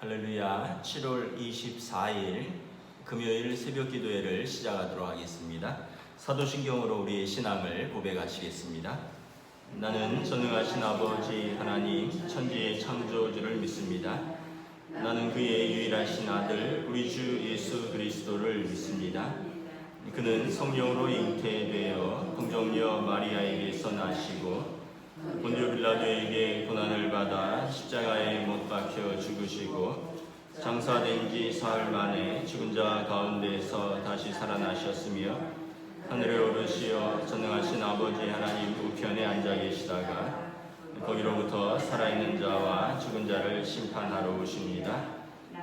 할렐루야. 7월 24일 금요일 새벽 기도회를 시작하도록 하겠습니다. 사도신경으로 우리의 신앙을 고백하시겠습니다. 나는 전능하신 아버지 하나님 천지의 창조주를 믿습니다. 나는 그의 유일하신 아들 우리 주 예수 그리스도를 믿습니다. 그는 성령으로 잉태되어 동정녀 마리아에게서 나시고 본디오 빌라도에게 고난을 받아 십자가에 못 박혀 죽으시고 장사된 지 사흘 만에 죽은 자 가운데서 다시 살아나셨으며 하늘에 오르시어 전능하신 아버지 하나님 우편에 앉아 계시다가 거기로부터 살아있는 자와 죽은 자를 심판하러 오십니다.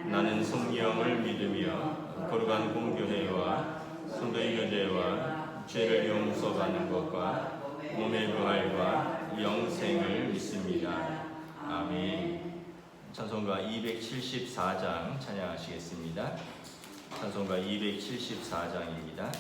나는 성령을 믿으며 거룩한 공교회와 성도의 교제와 죄를 용서받는 것과 몸의 부활과 영생을 믿습니다. 아멘. 찬송가 274장 찬양하시겠습니다. 찬송가 274장입니다.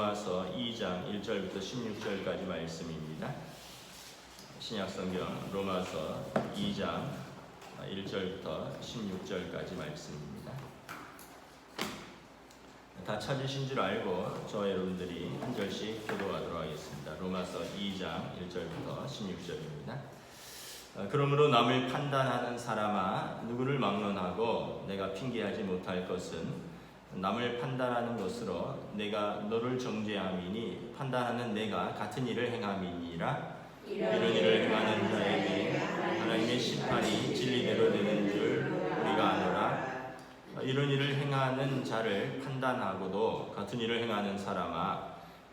로마서 2장 1절부터 16절까지 말씀입니다. 신약성경 로마서 2장 1절부터 16절까지 말씀입니다. 다 찾으신 줄 알고 저와 여러분들이 한 절씩 교도하도록 하겠습니다. 로마서 2장 1절부터 16절입니다. 그러므로 남을 판단하는 사람아, 누구를 막론하고 내가 핑계하지 못할 것은 남을 판단하는 것으로 내가 너를 정죄함이니 판단하는 내가 같은 일을 행함이니라. 이런 일을 행하는 자에게 하나님의 심판이 진리대로 되는 줄 우리가 아노라. 이런 일을 행하는 자를 판단하고도 같은 일을 행하는 사람아,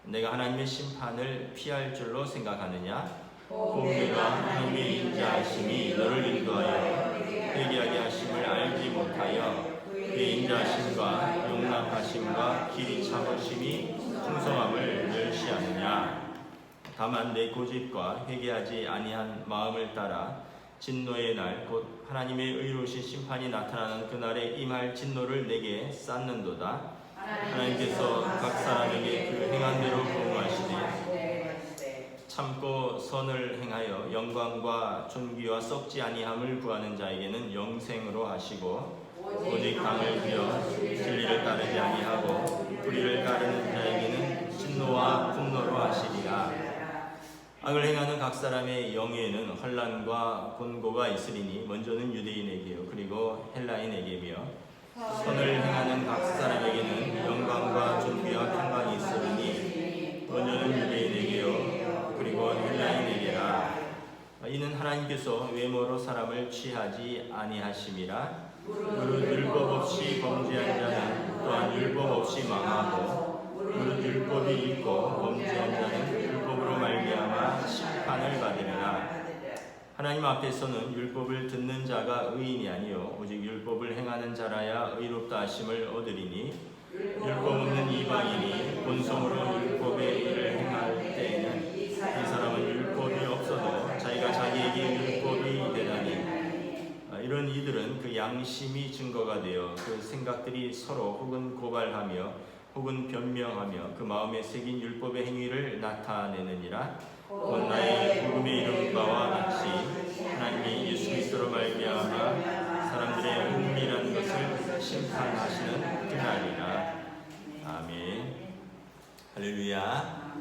내가 하나님의 심판을 피할 줄로 생각하느냐? 내가 하나님의 인자하심이 너를 인도하여 회개하게 하심을 알지 못하여 그의 인자하심과 용납하심과 길이 참으심이 풍성함을 멸시하느냐? 다만 내 고집과 회개하지 아니한 마음을 따라 진노의 날 곧 하나님의 의로우신 심판이 나타나는 그날에 임할 진노를 내게 쌓는도다. 하나님께서 각 사람에게 그 행한 대로 보응하시되 참고 선을 행하여 영광과 존귀와 썩지 아니함을 구하는 자에게는 영생으로 하시고, 오직 당을 비어 진리를 따르지 아니하고 불의를 따르는 자에게는 진노와 분노로 하시리라. 악을 행하는 각 사람의 영에는 혼란과 곤고가 있으리니 먼저는 유대인에게요 그리고 헬라인에게며, 선을 행하는 각 사람에게는 영광과 존귀와 평강이 있으리니 먼저는 유대인에게요 그리고 헬라인에게라. 이는 하나님께서 외모로 사람을 취하지 아니하심이라. 무릇 율법 없이 범죄한 자는 또한 율법 없이 망하고, 무릇 율법이 있고 범죄한 자는 율법으로 말미암아 심판을 받으리라. 하나님 앞에서는 율법을 듣는 자가 의인이 아니요 오직 율법을 행하는 자라야 의롭다 하심을 얻으리니, 율법 없는 이방인이 본성으로 율법의 일을 행할 때에는 이 사람은 율법이 없어도 자기가 자기에게 율법이 되다니, 이런 이들은 그 양심이 증거가 되어 그 생각들이 서로 혹은 고발하며 혹은 변명하며 그 마음에 새긴 율법의 행위를 나타내느니라. 곧 나의 복음의 이름 바와 같이 하나님이 예수 그리스도로 말미암아 사람들의 은밀한 것을 심판하시는 그날이라. 아멘. 할렐루야.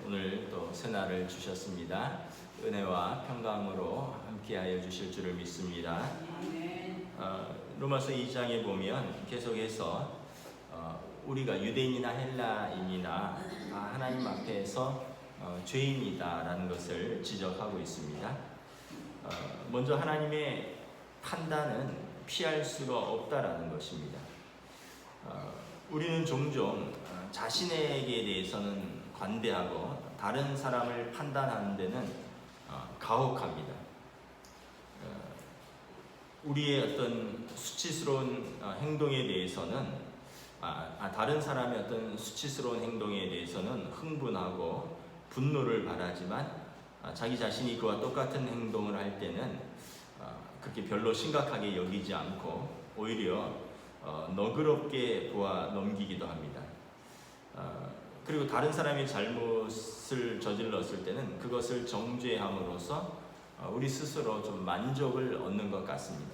오늘 또 새날을 주셨습니다. 은혜와 평강으로 함께하여 주실 줄을 믿습니다. 로마서 2장에 보면 계속해서 우리가 유대인이나 헬라인이나 하나님 앞에서 죄인이다라는 것을 지적하고 있습니다. 먼저 하나님의 판단은 피할 수가 없다라는 것입니다. 우리는 종종 자신에게 대해서는 관대하고 다른 사람을 판단하는 데는 가혹합니다. 우리의 어떤 수치스러운 행동에 대해서는 다른 사람의 어떤 수치스러운 행동에 대해서는 흥분하고 분노를 바라지만 자기 자신이 그와 똑같은 행동을 할 때는 그렇게 별로 심각하게 여기지 않고 오히려 너그럽게 보아 넘기기도 합니다. 그리고 다른 사람이 잘못을 저질렀을 때는 그것을 정죄함으로써 우리 스스로 좀 만족을 얻는 것 같습니다.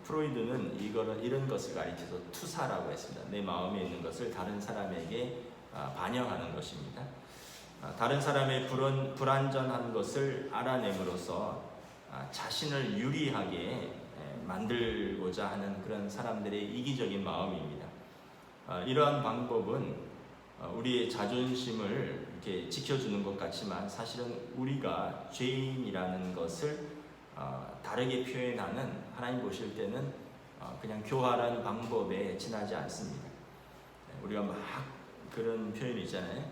프로이드는 이런 것을 가리켜서 투사라고 했습니다. 내 마음에 있는 것을 다른 사람에게 반영하는 것입니다. 다른 사람의 불완전한 것을 알아냄으로써 자신을 유리하게 만들고자 하는 그런 사람들의 이기적인 마음입니다. 이러한 방법은 우리의 자존심을 이렇게 지켜주는 것 같지만 사실은 우리가 죄인이라는 것을 다르게 표현하는, 하나님 보실 때는 그냥 교활한 방법에 지나지 않습니다. 우리가 막 그런 표현이 있잖아요.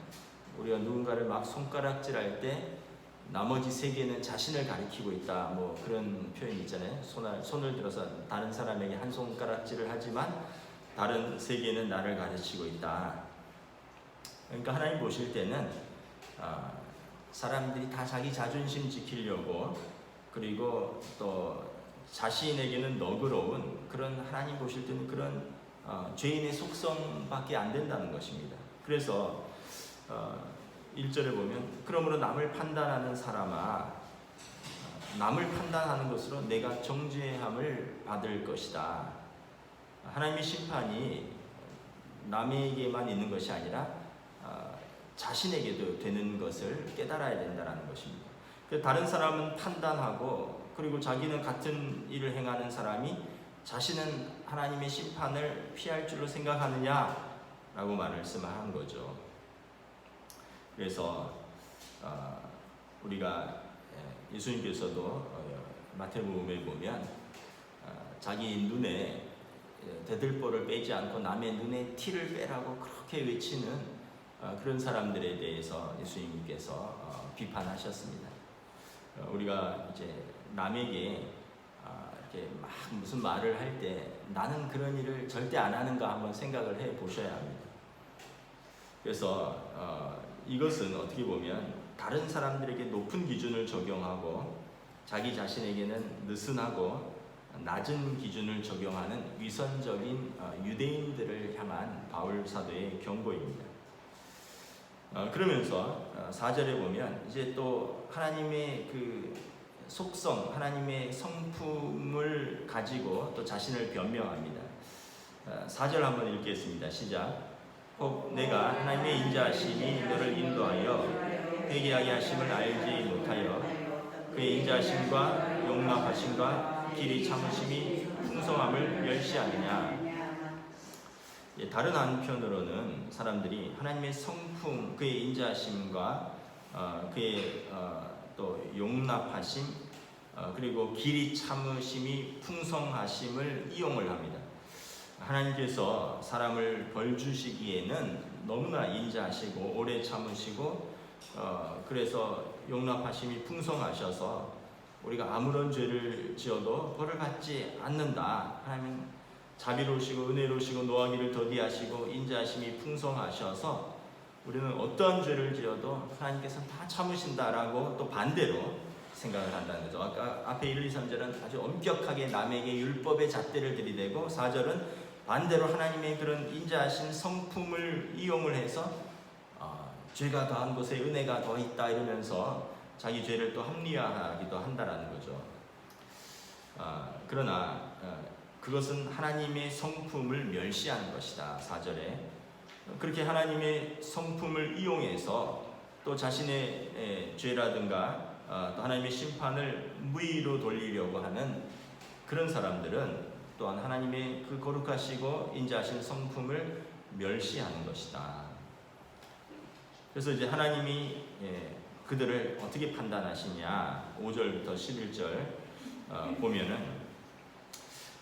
우리가 누군가를 막 손가락질할 때 나머지 세 개는 자신을 가리키고 있다, 뭐 그런 표현이 있잖아요. 손을 들어서 다른 사람에게 한 손가락질을 하지만 다른 세 개는 나를 가르치고 있다. 그러니까 하나님 보실 때는 사람들이 다 자기 자존심 지키려고, 그리고 또 자신에게는 너그러운 그런, 하나님 보실 때는 그런 죄인의 속성밖에 안 된다는 것입니다. 그래서 1절에 보면, 그러므로 남을 판단하는 사람아, 남을 판단하는 것으로 내가 정죄함을 받을 것이다. 하나님의 심판이 남에게만 있는 것이 아니라 자신에게도 되는 것을 깨달아야 된다는 것입니다. 다른 사람은 판단하고 그리고 자기는 같은 일을 행하는 사람이 자신은 하나님의 심판을 피할 줄로 생각하느냐라고 말씀한 거죠. 그래서 우리가 예수님께서도 마태복음에 보면 자기 눈에 대들보를 빼지 않고 남의 눈에 티를 빼라고 그렇게 외치는 그런 사람들에 대해서 예수님께서 비판하셨습니다. 우리가 이제 남에게 이렇게 막 무슨 말을 할 때 나는 그런 일을 절대 안 하는가 한번 생각을 해 보셔야 합니다. 그래서 이것은 어떻게 보면 다른 사람들에게 높은 기준을 적용하고 자기 자신에게는 느슨하고 낮은 기준을 적용하는 위선적인 유대인들을 향한 바울 사도의 경고입니다. 그러면서 4절에 보면 이제 또 하나님의 그 속성, 하나님의 성품을 가지고 또 자신을 변명합니다. 4절 한번 읽겠습니다. 시작. 혹 내가 하나님의 인자하심이 너를 인도하여 회개하게 하심을 알지 못하여 그의 인자하심과 용납하심과 길이 참으심이 풍성함을 멸시하느냐. 다른 한편으로는 사람들이 하나님의 성품, 그의 인자하심과 그의 또 용납하심 그리고 길이 참으심이 풍성하심을 이용을 합니다. 하나님께서 사람을 벌 주시기에는 너무나 인자하시고 오래 참으시고 그래서 용납하심이 풍성하셔서 우리가 아무런 죄를 지어도 벌을 받지 않는다. 하나님은 자비로우시고 은혜로우시고 노하기를 더디하시고 인자하심이 풍성하셔서 우리는 어떠한 죄를 지어도 하나님께서는 다 참으신다라고 또 반대로 생각을 한다는 거죠. 아까 앞에 1, 2, 3절은 아주 엄격하게 남에게 율법의 잣대를 들이대고 4절은 반대로 하나님의 그런 인자하신 성품을 이용을 해서 죄가 더한 곳에 은혜가 더 있다 이러면서 자기 죄를 또 합리화하기도 한다라는 거죠. 그러나 그것은 하나님의 성품을 멸시하는 것이다. 4절에 그렇게 하나님의 성품을 이용해서 또 자신의 죄라든가 또 하나님의 심판을 무의로 돌리려고 하는 그런 사람들은 또한 하나님의 그 거룩하시고 인자하신 성품을 멸시하는 것이다. 그래서 이제 하나님이 그들을 어떻게 판단하시냐 5절부터 11절 보면은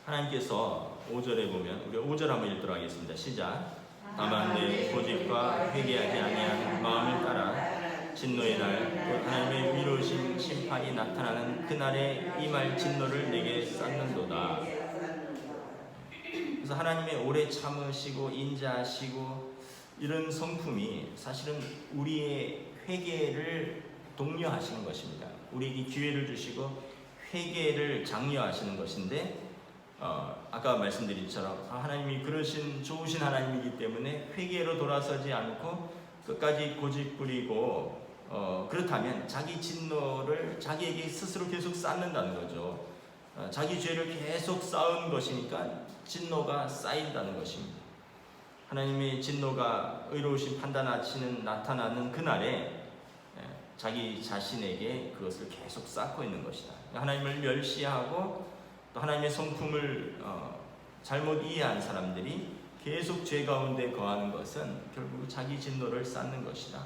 하나님께서 5절에 보면 우리 5절 한번 읽도록 하겠습니다. 시작. 다만 내 고집과 회개하지 아니한 마음을 따라 진노의 날 곧 하나님의 위로우신 심판이 나타나는 그날에 임할 진노를 내게 쌓는도다. 그래서 하나님의 오래 참으시고 인자하시고 이런 성품이 사실은 우리의 회개를 독려하시는 것입니다. 우리에게 기회를 주시고 회개를 장려하시는 것인데 아까 말씀드린 것처럼 하나님이 그러신 좋으신 하나님이기 때문에 회개로 돌아서지 않고 끝까지 고집부리고 그렇다면 자기 진노를 자기에게 스스로 계속 쌓는다는 거죠. 자기 죄를 계속 쌓은 것이니까 진노가 쌓인다는 것입니다. 하나님의 진노가 의로우신 판단하시는 나타나는 그날에 자기 자신에게 그것을 계속 쌓고 있는 것이다. 하나님을 멸시하고 또 하나님의 성품을 잘못 이해한 사람들이 계속 죄 가운데 거하는 것은 결국 자기 진노를 쌓는 것이다.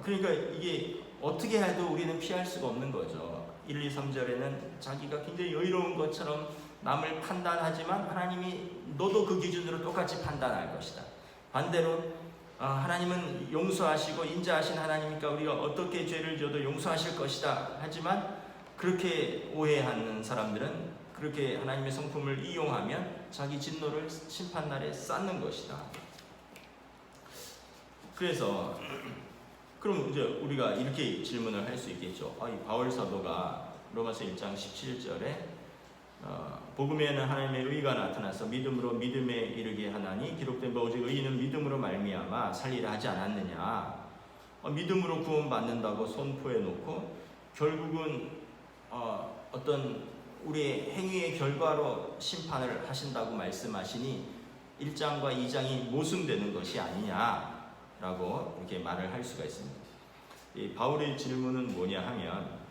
그러니까 이게 어떻게 해도 우리는 피할 수가 없는 거죠. 1, 2, 3절에는 자기가 굉장히 여유로운 것처럼 남을 판단하지만 하나님이 너도 그 기준으로 똑같이 판단할 것이다. 반대로 하나님은 용서하시고 인자하신 하나님이니까 우리가 어떻게 죄를 지어도 용서하실 것이다. 하지만 그렇게 오해하는 사람들은 그렇게 하나님의 성품을 이용하면 자기 진노를 심판날에 쌓는 것이다. 그래서 그럼 이제 우리가 이렇게 질문을 할 수 있겠죠. 이 바울 사도가 로마서 1장 17절에 복음에는 하나님의 의가 나타나서 믿음으로 믿음에 이르게 하나니 기록된 바 오직 의인은 믿음으로 말미암아 살리라 하지 않았느냐. 믿음으로 구원받는다고 선포해 놓고 결국은 어떤 우리의 행위의 결과로 심판을 하신다고 말씀하시니 1장과 2장이 모순되는 것이 아니냐라고 이렇게 말을 할 수가 있습니다. 이 바울의 질문은 뭐냐 하면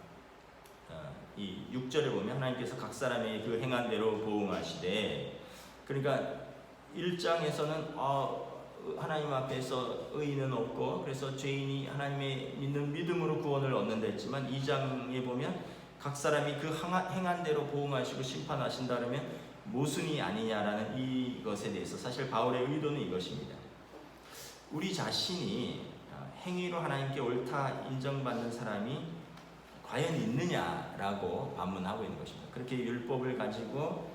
이 6절에 보면 하나님께서 각 사람의 그 행한 대로 보응하시되, 그러니까 1장에서는 하나님 앞에서 의인은 없고 그래서 죄인이 하나님의 믿는 믿음으로 구원을 얻는다 했지만 2장에 보면 각 사람이 그 행한 대로 보응하시고 심판하신다 그러면 모순이 아니냐라는 이것에 대해서 사실 바울의 의도는 이것입니다. 우리 자신이 행위로 하나님께 옳다 인정받는 사람이 과연 있느냐라고 반문하고 있는 것입니다. 그렇게 율법을 가지고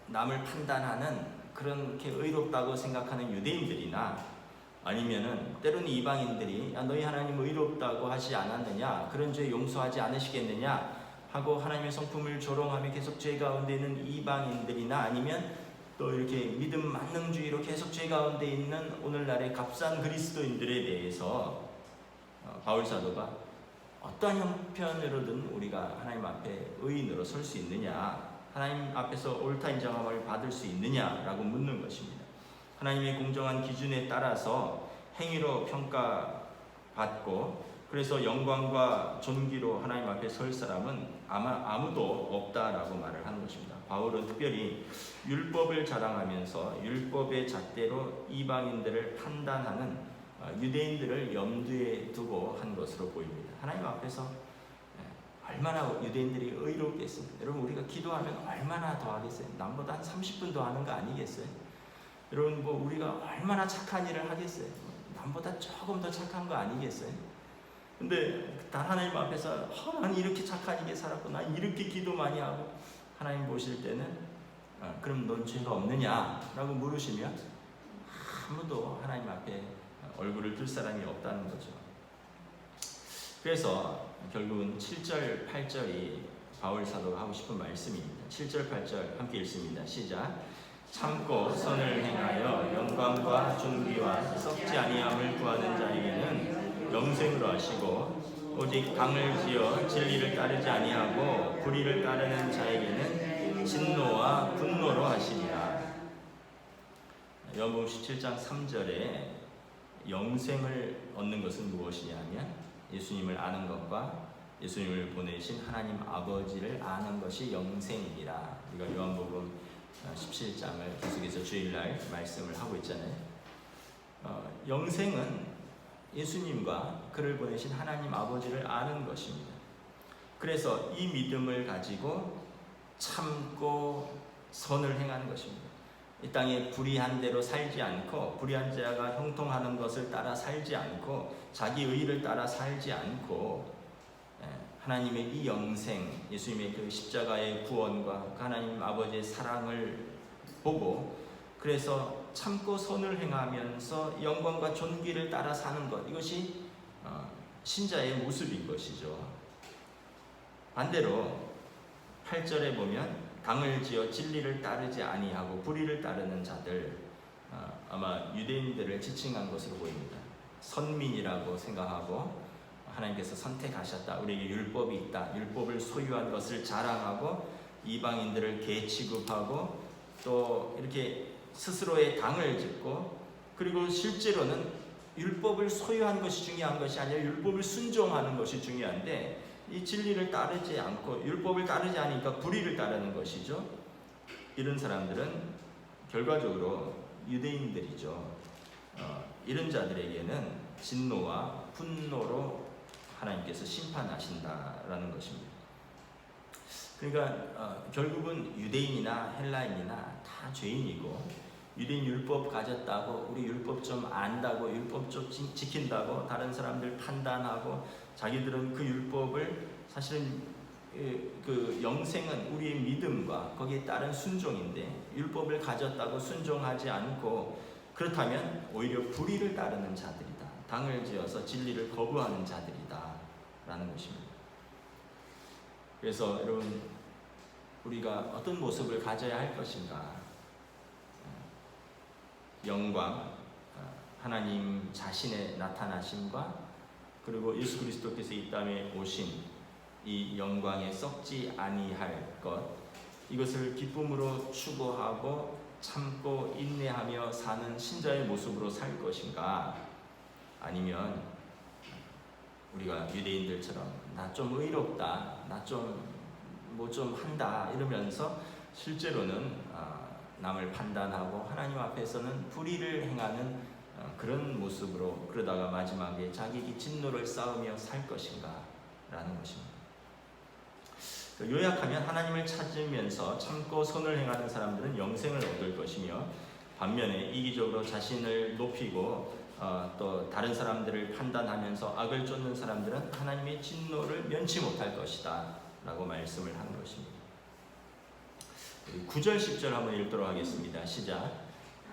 남을 판단하는 그렇게 의롭다고 생각하는 유대인들이나 아니면은 때로는 이방인들이 너희 하나님 의롭다고 하지 않았느냐, 그런 죄 용서하지 않으시겠느냐 하고 하나님의 성품을 조롱하며 계속 죄 가운데 있는 이방인들이나 아니면 또 이렇게 믿음 만능주의로 계속 죄 가운데 있는 오늘날의 값싼 그리스도인들에 대해서 바울 사도가 어떠한 형편으로든 우리가 하나님 앞에 의인으로 설 수 있느냐, 하나님 앞에서 옳다 인정함을 받을 수 있느냐라고 묻는 것입니다. 하나님의 공정한 기준에 따라서 행위로 평가받고 그래서 영광과 존귀로 하나님 앞에 설 사람은 아마 아무도 없다라고 말을 하는 것입니다. 바울은 특별히 율법을 자랑하면서 율법의 잣대로 이방인들을 판단하는 유대인들을 염두에 두고 한 것으로 보입니다. 하나님 앞에서 얼마나 유대인들이 의롭겠습니까? 여러분, 우리가 기도하면 얼마나 더 하겠어요? 남보다 한 30분 더 하는 거 아니겠어요? 여러분, 우리가 얼마나 착한 일을 하겠어요? 남보다 조금 더 착한 거 아니겠어요? 근데 하나님 앞에서 난 이렇게 착한 일에 살았고 난 이렇게 기도 많이 하고 하나님 보실 때는 그럼 넌 죄가 없느냐라고 물으시면 아무도 하나님 앞에 얼굴을 들 사람이 없다는 거죠. 그래서 결국은 7절, 8절이 바울 사도가 하고 싶은 말씀입니다. 7절, 8절 함께 읽습니다. 시작. 참고 선을 행하여 영광과 존귀와 썩지 아니함을 구하는 자에게는 영생으로 하시고 오직 강을 지어 진리를 따르지 아니하고 불의를 따르는 자에게는 진노와 분노로 하시리라. 요한복음 17장 3절에 영생을 얻는 것은 무엇이냐 하면 예수님을 아는 것과 예수님을 보내신 하나님 아버지를 아는 것이 영생이라. 우리가 요한복음 17장을 계속해서 주일날 말씀을 하고 있잖아요. 영생은 예수님과 그를 보내신 하나님 아버지를 아는 것입니다. 그래서 이 믿음을 가지고 참고 선을 행하는 것입니다. 이 땅에 불의한 대로 살지 않고 불의한 자가 형통하는 것을 따라 살지 않고 자기 의를 따라 살지 않고 하나님의 이 영생, 예수님의 그 십자가의 구원과 하나님 아버지의 사랑을 보고 그래서 참고 선을 행하면서 영광과 존귀를 따라 사는 것, 이것이 신자의 모습인 것이죠. 반대로 8절에 보면 강을 지어 진리를 따르지 아니하고 불의를 따르는 자들, 아마 유대인들을 지칭한 것으로 보입니다. 선민이라고 생각하고 하나님께서 선택하셨다, 우리에게 율법이 있다, 율법을 소유한 것을 자랑하고 이방인들을 개 취급하고 또 이렇게 스스로의 당을 짓고, 그리고 실제로는 율법을 소유한 것이 중요한 것이 아니라 율법을 순종하는 것이 중요한데 이 진리를 따르지 않고 율법을 따르지 않으니까 불의를 따르는 것이죠. 이런 사람들은 결과적으로 유대인들이죠. 이런 자들에게는 진노와 분노로 하나님께서 심판하신다라는 것입니다. 그러니까 결국은 유대인이나 헬라인이나 다 죄인이고, 유대인 율법 가졌다고 우리 율법 좀 안다고 율법 좀 지킨다고 다른 사람들 판단하고 자기들은 그 율법을, 사실은 그 영생은 우리의 믿음과 거기에 따른 순종인데 율법을 가졌다고 순종하지 않고 그렇다면 오히려 불의를 따르는 자들이다, 당을 지어서 진리를 거부하는 자들이다 라는 것입니다. 그래서 여러분, 우리가 어떤 모습을 가져야 할 것인가? 영광, 하나님 자신의 나타나심과 그리고 예수 그리스도께서 이 땅에 오신 이 영광에 썩지 아니할 것, 이것을 기쁨으로 추구하고 참고 인내하며 사는 신자의 모습으로 살 것인가? 아니면 우리가 유대인들처럼 나 좀 의롭다, 나 좀 뭐 좀 한다 이러면서 실제로는 남을 판단하고 하나님 앞에서는 불의를 행하는 그런 모습으로 그러다가 마지막에 자기 진노를 쌓으며 살 것인가 라는 것입니다. 요약하면 하나님을 찾으면서 참고 선을 행하는 사람들은 영생을 얻을 것이며, 반면에 이기적으로 자신을 높이고 또 다른 사람들을 판단하면서 악을 쫓는 사람들은 하나님의 진노를 면치 못할 것이다 라고 말씀을 한 것입니다. 9절 10절 한번 읽도록 하겠습니다. 시작.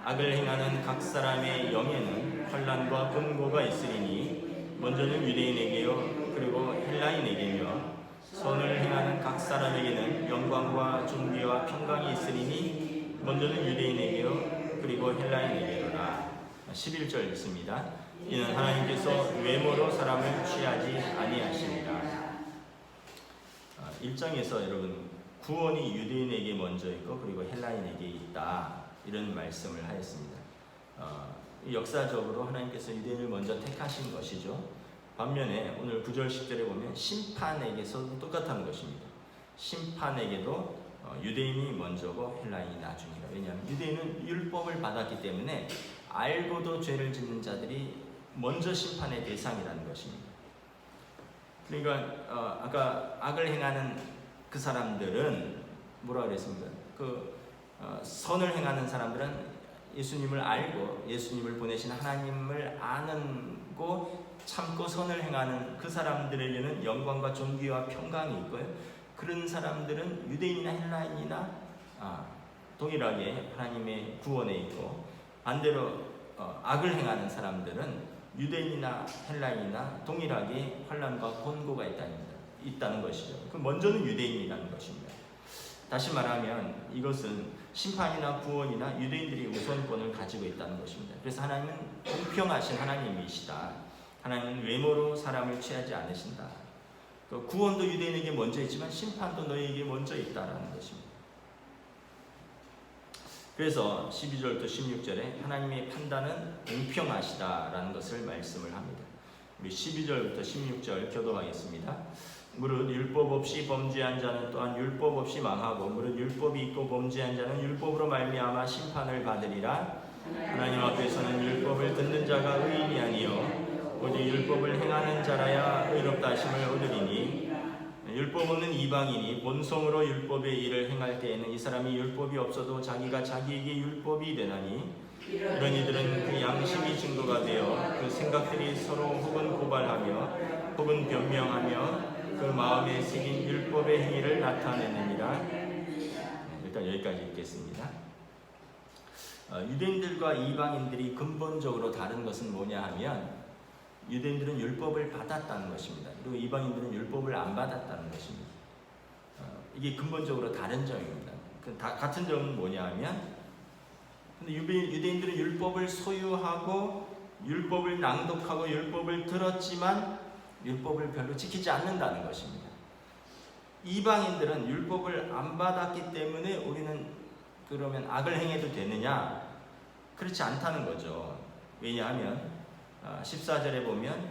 악을 행하는 각 사람의 영에는 환난과 권고가 있으리니 먼저는 유대인에게요 그리고 헬라인에게며 선을 행하는 각 사람에게는 영광과 존귀와 평강이 있으리니 먼저는 유대인에게요 그리고 헬라인에게로라. 11절 있습니다. 이는 하나님께서 외모로 사람을 취하지 아니하시니라. 1장에서 여러분 구원이 유대인에게 먼저 있고 그리고 헬라인에게 있다 이런 말씀을 하였습니다. 역사적으로 하나님께서 유대인을 먼저 택하신 것이죠. 반면에 오늘 9절 10절에 보면 심판에게서도 똑같은 것입니다. 심판에게도 유대인이 먼저고 헬라인이 나중이라. 왜냐하면 유대인은 율법을 받았기 때문에 알고도 죄를 짓는 자들이 먼저 심판의 대상이라는 것입니다. 그러니까 아까 악을 행하는 그 사람들은 뭐라 그랬습니까? 선을 행하는 사람들은 예수님을 알고 예수님을 보내신 하나님을 아는고 참고 선을 행하는 그 사람들에게는 영광과 존귀와 평강이 있고요. 그런 사람들은 유대인이나 헬라인이나 동일하게 하나님의 구원에 있고, 반대로 악을 행하는 사람들은 유대인이나 헬라인이나 동일하게 환난과 권고가 있다는 것이죠. 그 먼저는 유대인이라는 것입니다. 다시 말하면 이것은 심판이나 구원이나 유대인들이 우선권을 가지고 있다는 것입니다. 그래서 하나님은 공평하신 하나님이시다. 하나님은 외모로 사람을 취하지 않으신다. 구원도 유대인에게 먼저 있지만 심판도 너희에게 먼저 있다라는 것입니다. 그래서 12절부터 16절에 하나님의 판단은 공평하시다라는 것을 말씀을 합니다. 우리 12절부터 16절 교독하겠습니다. 무릇 율법 없이 범죄한 자는 또한 율법 없이 망하고, 무릇 율법이 있고 범죄한 자는 율법으로 말미암아 심판을 받으리라. 하나님 앞에서는 율법을 듣는 자가 의인이 아니요 오직 율법을 행하는 자라야 의롭다 하심을 얻으리니, 율법 없는 이방인이 본성으로 율법의 일을 행할 때에는 이 사람이 율법이 없어도 자기가 자기에게 율법이 되나니, 이런 이들은 그 양심이 증거가 되어 그 생각들이 서로 혹은 고발하며 혹은 변명하며 그 마음에 새긴 율법의 행위를 나타내느니라. 일단 여기까지 읽겠습니다. 유대인들과 이방인들이 근본적으로 다른 것은 뭐냐 하면, 유대인들은 율법을 받았다는 것입니다. 그리고 이방인들은 율법을 안 받았다는 것입니다. 이게 근본적으로 다른 점입니다. 같은 점은 뭐냐 하면, 근데 유대인들은 율법을 소유하고 율법을 낭독하고 율법을 들었지만 율법을 별로 지키지 않는다는 것입니다. 이방인들은 율법을 안 받았기 때문에 우리는 그러면 악을 행해도 되느냐? 그렇지 않다는 거죠. 왜냐하면 14절에 보면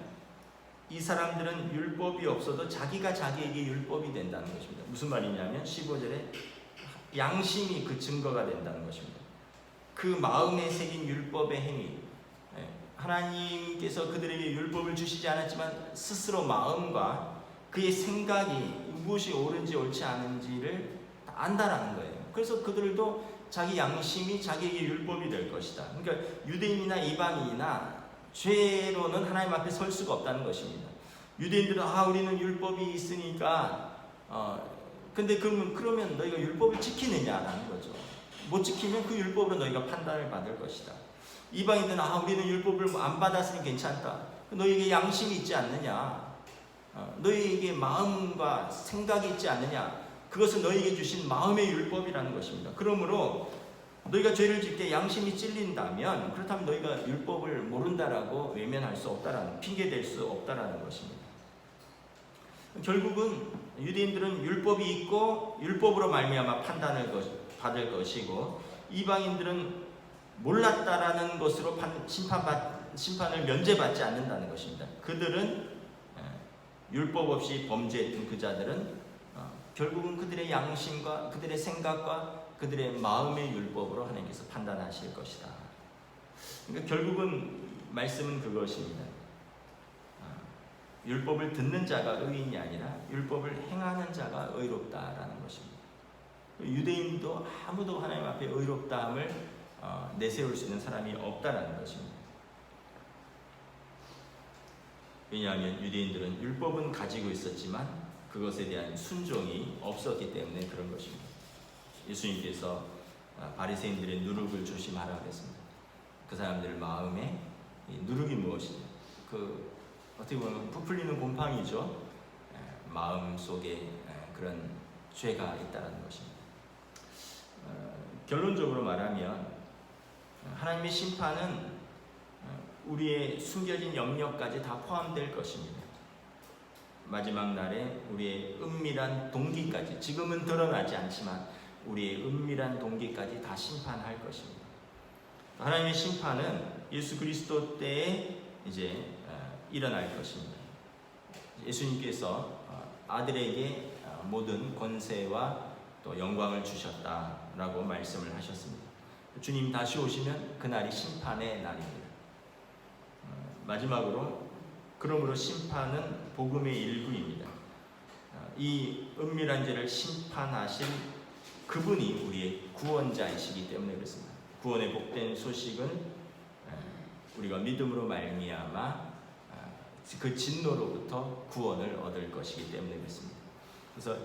이 사람들은 율법이 없어도 자기가 자기에게 율법이 된다는 것입니다. 무슨 말이냐면 15절에 양심이 그 증거가 된다는 것입니다. 그 마음에 새긴 율법의 행위, 하나님께서 그들에게 율법을 주시지 않았지만 스스로 마음과 그의 생각이 무엇이 옳은지 옳지 않은지를 안다라는 거예요. 그래서 그들도 자기 양심이 자기에게 율법이 될 것이다. 그러니까 유대인이나 이방인이나 죄로는 하나님 앞에 설 수가 없다는 것입니다. 유대인들은 우리는 율법이 있으니까 근데 그러면 너희가 율법을 지키느냐라는 거죠. 못 지키면 그 율법으로 너희가 판단을 받을 것이다. 이방인들은 우리는 율법을 안 받았으니 괜찮다. 너희에게 양심이 있지 않느냐? 너희에게 마음과 생각이 있지 않느냐? 그것은 너희에게 주신 마음의 율법이라는 것입니다. 그러므로 너희가 죄를 짓 때 양심이 찔린다면, 그렇다면 너희가 율법을 모른다라고 외면할 수 없다라는, 핑계댈 수 없다라는 것입니다. 결국은 유대인들은 율법이 있고 율법으로 말미암아 판단을 받을 것이고, 이방인들은 몰랐다라는 것으로 심판을 면제받지 않는다는 것입니다. 그들은 율법 없이 범죄했던 그 자들은 결국은 그들의 양심과 그들의 생각과 그들의 마음의 율법으로 하나님께서 판단하실 것이다. 그러니까 결국은 말씀은 그것입니다. 율법을 듣는 자가 의인이 아니라 율법을 행하는 자가 의롭다라는 것입니다. 유대인도 아무도 하나님 앞에 의롭다함을 내세울 수 있는 사람이 없다라는 것입니다. 왜냐하면 유대인들은 율법은 가지고 있었지만 그것에 대한 순종이 없었기 때문에 그런 것입니다. 예수님께서 바리새인들의 누룩을 조심하라 그랬습니다. 그 사람들 마음에 누룩이 무엇이냐? 어떻게 보면 부풀리는 곰팡이죠. 마음 속에 그런 죄가 있다는 것입니다. 결론적으로 말하면 하나님의 심판은 우리의 숨겨진 영역까지 다 포함될 것입니다. 마지막 날에 우리의 은밀한 동기까지, 지금은 드러나지 않지만 우리의 은밀한 동기까지 다 심판할 것입니다. 하나님의 심판은 예수 그리스도 때에 이제 일어날 것입니다. 예수님께서 아들에게 모든 권세와 또 영광을 주셨다라고 말씀을 하셨습니다. 주님 다시 오시면 그날이 심판의 날입니다. 마지막으로 그러므로 심판은 복음의 일부입니다. 이 은밀한 죄를 심판하신 그분이 우리의 구원자이시기 때문에 그렇습니다. 구원의 복된 소식은 우리가 믿음으로 말미암아 그 진노로부터 구원을 얻을 것이기 때문에 그렇습니다. 그래서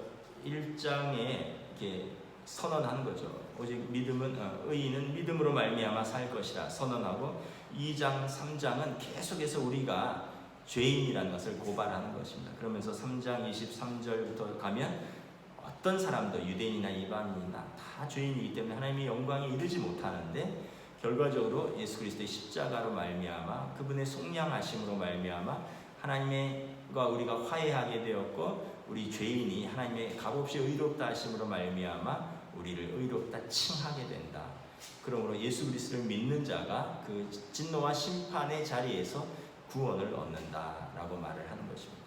1장에 이렇게 선언한 거죠. 오직 믿음은 의인은 믿음으로 말미암아 살 것이라 선언하고 2장, 3장은 계속해서 우리가 죄인이라는 것을 고발하는 것입니다. 그러면서 3장 23절부터 가면 어떤 사람도 유대인이나 이방인이나 다 죄인이기 때문에 하나님의 영광에 이르지 못하는데 결과적으로 예수 그리스도의 십자가로 말미암아 그분의 속량하심으로 말미암아 하나님과 우리가 화해하게 되었고 우리 죄인이 하나님의 값없이 의롭다 하심으로 말미암아 우리를 의롭다 칭하게 된다. 그러므로 예수 그리스도를 믿는 자가 그 진노와 심판의 자리에서 구원을 얻는다라고 말을 하는 것입니다.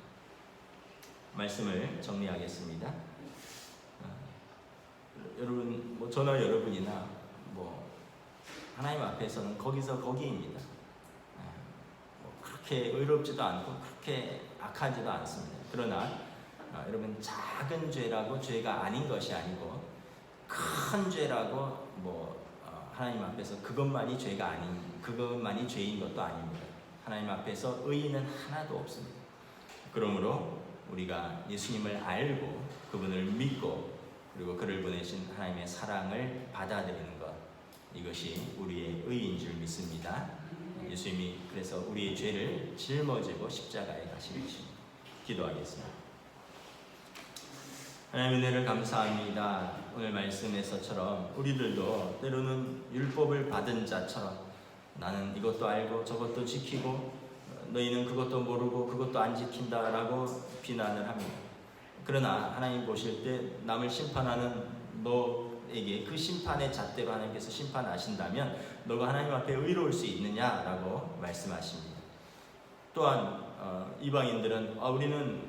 말씀을 정리하겠습니다. 여러분, 저나 여러분이나 하나님 앞에서는 거기서 거기입니다. 그렇게 의롭지도 않고 그렇게 악하지도 않습니다. 그러나 여러분, 작은 죄라고 죄가 아닌 것이 아니고 큰 죄라고 하나님 앞에서 그것만이 죄가 아닌, 그것만이 죄인 것도 아닙니다. 하나님 앞에서 의인은 하나도 없습니다. 그러므로 우리가 예수님을 알고 그분을 믿고 그리고 그를 보내신 하나님의 사랑을 받아들이는 것, 이것이 우리의 의인 줄 믿습니다. 예수님이 그래서 우리의 죄를 짊어지고 십자가에 가신 것입니다. 기도하겠습니다. 하나님 은혜를 감사합니다. 오늘 말씀에서처럼 우리들도 때로는 율법을 받은 자처럼 나는 이것도 알고 저것도 지키고 너희는 그것도 모르고 그것도 안 지킨다라고 비난을 합니다. 그러나 하나님 보실 때 남을 심판하는 너에게 그 심판의 잣대로 하나님께서 심판하신다면 너가 하나님 앞에 의로울 수 있느냐라고 말씀하십니다. 또한 이방인들은 우리는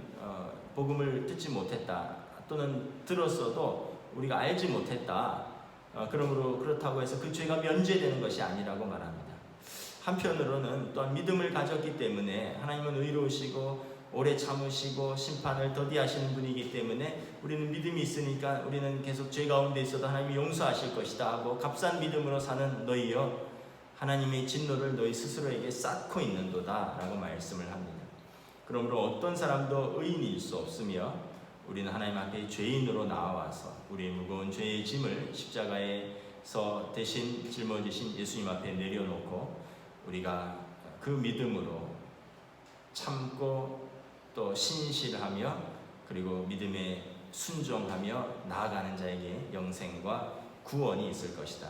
복음을 듣지 못했다, 또는 들었어도 우리가 알지 못했다, 그러므로 그렇다고 해서 그 죄가 면제되는 것이 아니라고 말합니다. 한편으로는 또한 믿음을 가졌기 때문에 하나님은 의로우시고 오래 참으시고 심판을 더디하시는 분이기 때문에 우리는 믿음이 있으니까 우리는 계속 죄 가운데 있어도 하나님이 용서하실 것이다 하고 값싼 믿음으로 사는 너희여 하나님의 진노를 너희 스스로에게 쌓고 있는도다 라고 말씀을 합니다. 그러므로 어떤 사람도 의인일 수 없으며 우리는 하나님 앞에 죄인으로 나와서 우리의 무거운 죄의 짐을 십자가에서 대신 짊어지신 예수님 앞에 내려놓고 우리가 그 믿음으로 참고 또 신실하며 그리고 믿음에 순종하며 나아가는 자에게 영생과 구원이 있을 것이다.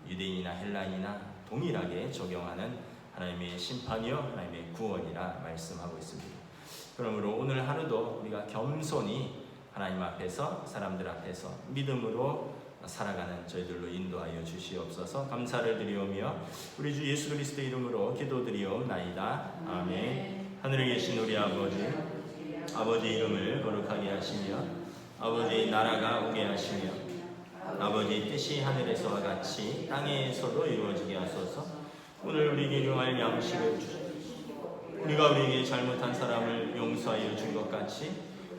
유대인이나 헬라인이나 동일하게 적용하는 하나님의 심판이요 하나님의 구원이라 말씀하고 있습니다. 그러므로 오늘 하루도 우리가 겸손히 하나님 앞에서 사람들 앞에서 믿음으로 살아가는 저희들로 인도하여 주시옵소서. 감사를 드리오며 우리 주 예수 그리스도의 이름으로 기도드리옵나이다. 아멘. 하늘에 계신 우리 아버지, 아버지 이름을 거룩하게 하시며 아버지 나라가 오게 하시며 아버지 뜻이 하늘에서와 같이 땅에서도 이루어지게 하소서. 오늘 우리에게 일용할 양식을 주시옵소서. 우리가 우리에게 잘못한 사람을 용서하여 준 것 같이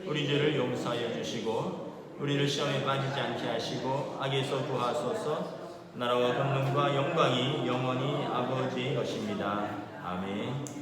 우리 죄를 용서하여 주시고 우리를 시험에 빠지지 않게 하시고 악에서 구하소서. 나라와 권능과 영광이 영원히 아버지의 것입니다. 아멘.